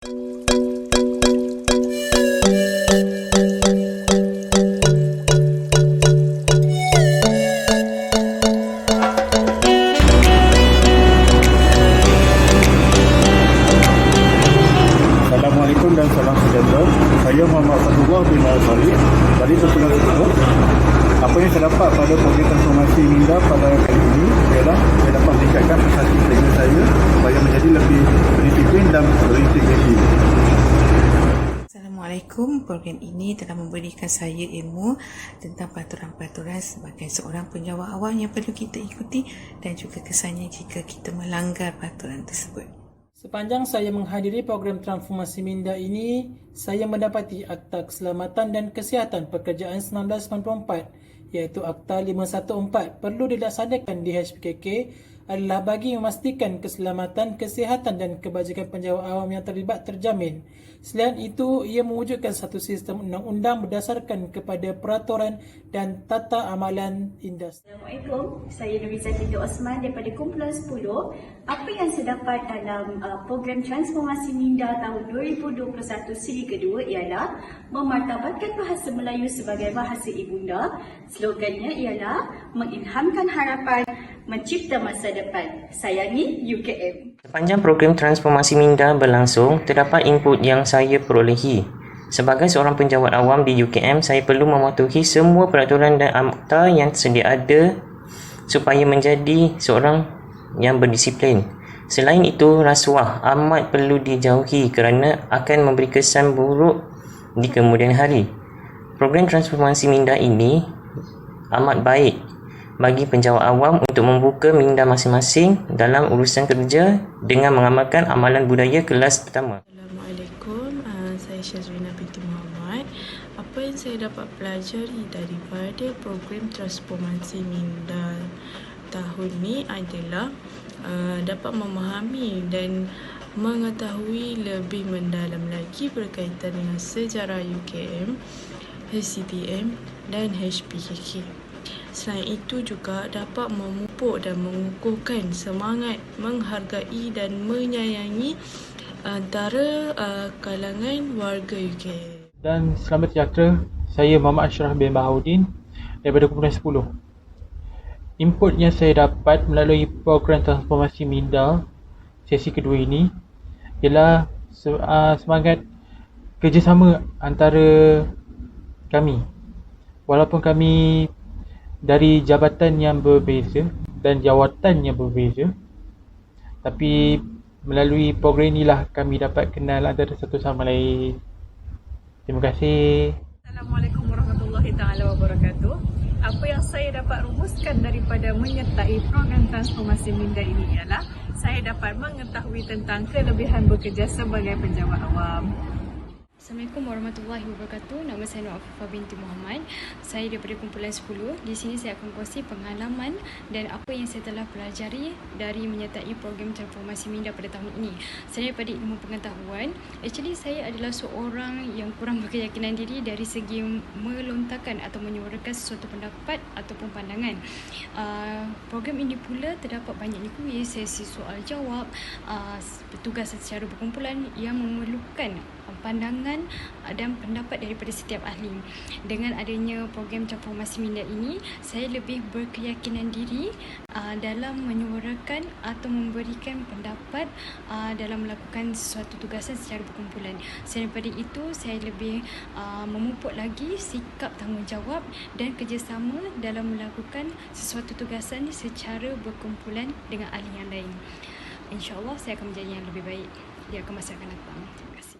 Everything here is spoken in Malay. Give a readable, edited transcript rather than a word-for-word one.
Assalamualaikum dan salam sejahtera. Saya Muhammad Fadullah bin Al-Salih dari Pertugas Tersebut. Apa yang saya dapat pada program transformasi Minda pada kali ini ialah saya dapat meningkatkan prestasi kerja saya supaya menjadi lebih berdisiplin dan berintegriti. Assalamualaikum. Program ini telah memberikan saya ilmu tentang peraturan-peraturan sebagai seorang penjawat awam yang perlu kita ikuti dan juga kesannya jika kita melanggar peraturan tersebut. Sepanjang saya menghadiri program transformasi Minda ini, saya mendapati Akta Keselamatan dan Kesihatan Pekerjaan 1994 iaitu Akta 514 perlu dilaksanakan di HPKK adalah bagi memastikan keselamatan, kesihatan dan kebajikan penjawat awam yang terlibat terjamin. Selain itu, ia mewujudkan satu sistem undang-undang berdasarkan kepada peraturan dan tata amalan industri. Assalamualaikum, saya Nurisa Binti Osman daripada Kumpulan 10. Apa yang saya dapat dalam program transformasi Minda tahun 2021 siri kedua ialah memartabatkan bahasa Melayu sebagai bahasa ibunda. Slogannya ialah mengilhamkan harapan, mencipta masa depan. Sayangi UKM. Sepanjang program transformasi Minda berlangsung, terdapat input yang saya perolehi. Sebagai seorang penjawat awam di UKM, saya perlu mematuhi semua peraturan dan akta yang sedia ada supaya menjadi seorang yang berdisiplin. Selain itu, rasuah amat perlu dijauhi kerana akan memberi kesan buruk di kemudian hari. Program transformasi Minda ini amat baik bagi penjawat awam untuk membuka minda masing-masing dalam urusan kerja dengan mengamalkan amalan budaya kelas pertama. Assalamualaikum, saya Syazrina binti Muhammad. Apa yang saya dapat pelajari daripada program transformasi Minda tahun ini adalah dapat memahami dan mengetahui lebih mendalam lagi berkaitan dengan sejarah UKM, HCTM dan HPKK. Selain itu juga dapat memupuk dan mengukuhkan semangat menghargai dan menyayangi antara kalangan warga UKM. Dan selamat sejahtera, saya Muhammad Ashraf bin Baharudin daripada Kumpulan 10. Input yang saya dapat melalui program transformasi Minda sesi kedua ini ialah semangat kerjasama antara kami. Walaupun kami dari jabatan yang berbeza dan jawatan yang berbeza, tapi melalui program inilah kami dapat kenal antara satu sama lain. Terima kasih. Assalamualaikum warahmatullahi taala wabarakatuh. Apa yang saya dapat rumuskan daripada menyertai program transformasi Minda ini ialah saya dapat mengetahui tentang kelebihan bekerja sebagai penjawat awam. Assalamualaikum warahmatullahi wabarakatuh. Nama saya Nur Afifah binti Muhammad. Saya daripada Kumpulan 10. Di sini saya akan kongsi pengalaman dan apa yang saya telah pelajari dari menyertai program transformasi Minda pada tahun ini. Saya daripada ilmu pengetahuan. Actually, saya adalah seorang yang kurang berkeyakinan diri dari segi melontarkan atau menyuarakan sesuatu pendapat ataupun pandangan. Program ini pula terdapat banyaknya kuis, sesi soal jawab, tugas secara berkumpulan yang memerlukan pandangan dan pendapat daripada setiap ahli. Dengan adanya program transformasi Minda ini, saya lebih berkeyakinan diri dalam menyuarakan atau memberikan pendapat dalam melakukan sesuatu tugasan secara berkumpulan. Selain daripada itu, saya lebih memupuk lagi sikap tanggungjawab dan kerjasama dalam melakukan sesuatu tugasan secara berkumpulan dengan ahli yang lain. InsyaAllah saya akan menjadi yang lebih baik di masa akan datang. Terima kasih.